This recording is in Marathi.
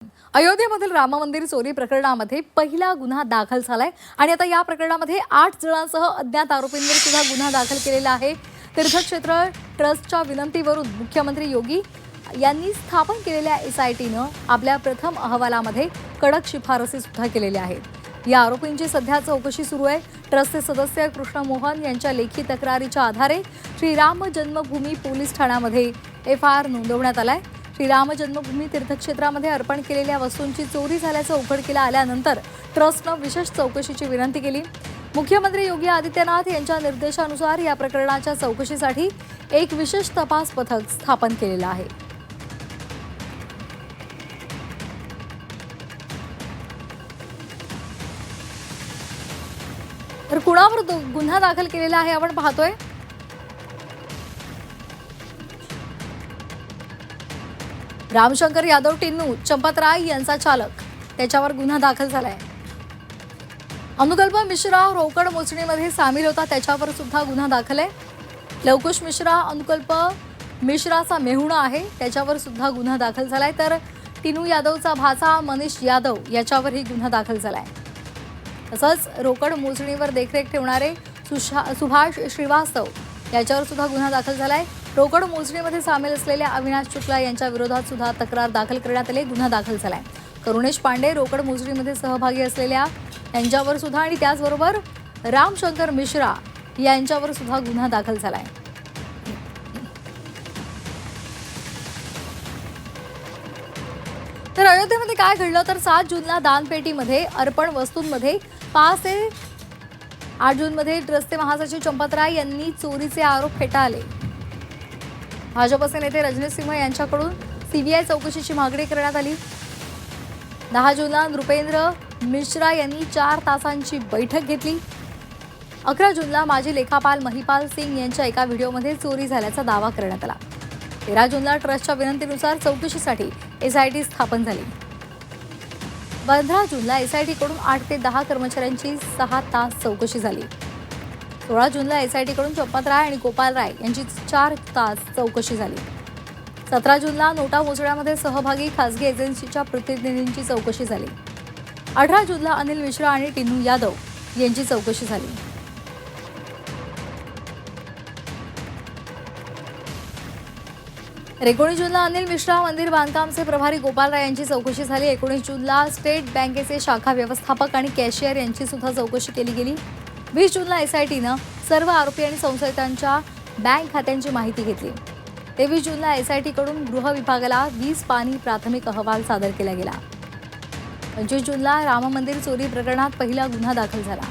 अयोध्येमधील राम मंदिर चोरी प्रकरणामध्ये पहिला गुन्हा दाखल झालाय आणि आता या प्रकरणामध्ये 8 जणांसह अज्ञात आरोपींवर सुद्धा गुन्हा दाखल केलेला आहे। तीर्थक्षेत्र ट्रस्टच्या विनंतीवरून मुख्यमंत्री योगी यांनी स्थापन केलेल्या एसआयटीने आपल्या प्रथम अहवालामध्ये कडक शिफारसी सुद्धा केलेल्या आहेत। या आरोपींची सध्या चौकशी सुरू आहे। ट्रस्टचे सदस्य कृष्ण मोहन यांच्या लेखी तक्रारीच्या आधारे श्रीराम जन्मभूमी पोलीस ठाण्यामध्ये एफआयआर नोंदवण्यात आलाय। श्रीराम जन्मभूमी तीर्थक्षेत्रामध्ये अर्पण केलेल्या वस्तूंची चोरी झाल्याचं उघडकीला आल्यानंतर ट्रस्टने विशेष चौकशीची विनंती केली। मुख्यमंत्री योगी आदित्यनाथ यांच्या निर्देशानुसार या प्रकरणाच्या चौकशीसाठी एक विशेष तपास पथक स्थापन केलेलं आहे। तर कुणावर गुन्हा दाखल केलेला आहे आपण पाहतोय। रामशंकर यादव टिन्नू चंपतराय यांचा चालक, त्याच्यावर गुन्हा दाखल झालाय। अनुकल्प मिश्रा रोकड मोजणीमध्ये सामील होता, त्याच्यावर सुद्धा गुन्हा दाखल आहे। लवकुश मिश्रा अनुकल्प मिश्राचा मेहुणा आहे, त्याच्यावर सुद्धा गुन्हा दाखल झालाय। तर टिन्नू यादवचा भाचा मनीष यादव याच्यावरही गुन्हा दाखल झालाय। तसंच रोकड मोजणीवर देखरेख ठेवणारे सुभाष श्रीवास्तव याच्यावर सुद्धा गुन्हा दाखल झालाय। रोकड मोजणीमध्ये सामील असलेल्या अविनाश शुक्ला यांच्या विरोधात सुद्धा तक्रार दाखल करण्यात आली, गुन्हा दाखल झालाय। करुणेश पांडे रोकड मोजणीमध्ये सहभागी असलेल्या यांच्यावर सुद्धा आणि त्याचबरोबर रामशंकर मिश्रा यांच्यावर सुद्धा गुन्हा दाखल झालाय। तर अयोध्येमध्ये काय घडलं तर 7 जूनला दानपेटीमध्ये अर्पण वस्तूंमध्ये 5 ते 8 जूनमध्ये ट्रस्टचे महासचिव चंपतराय यांनी चोरीचे आरोप फेटाळले। भाजपचे नेते रजनीश सिंह यांच्याकडून सीबीआय चौकशीची मागणी करण्यात आली। 10 जूनला नृपेंद्र मिश्रा यांनी 4 तासांची बैठक घेतली। 11 जूनला माजी लेखापाल महिपाल सिंग यांच्या एका व्हिडिओमध्ये चोरी झाल्याचा दावा करण्यात आला। 13 जूनला ट्रस्टच्या विनंतीनुसार चौकशीसाठी एसआयटी स्थापन झाली। 15 जूनला एसआयटीकडून 8 ते 10 कर्मचाऱ्यांची 6 तास चौकशी झाली। 16 जूनला एसआयटीकडून चंपतराय आणि गोपाल राय यांची 4 तास चौकशी झाली। 17 जूनला नोटा मोजण्यामध्ये सहभागी खासगी एजन्सीच्या प्रतिनिधींची चौकशी झाली। 18 जूनला अनिल मिश्रा आणि टिन्नू यादव यांची चौकशी झाली। 19 जूनला अनिल मिश्रा मंदिर बांधकामचे प्रभारी गोपाल राय यांची चौकशी झाली। 19 जूनला स्टेट बँकेचे शाखा व्यवस्थापक आणि कॅशियर यांची सुद्धा चौकशी केली गेली। 20 जूनला एसआयटीनं सर्व आरोपी आणि संशयितांच्या बँक खात्यांची माहिती घेतली। 23 जूनला एसआयटीकडून गृह विभागाला 20 पानी प्राथमिक अहवाल सादर केला गेला। 25 जूनला राम मंदिर चोरी प्रकरणात पहिला गुन्हा दाखल झाला।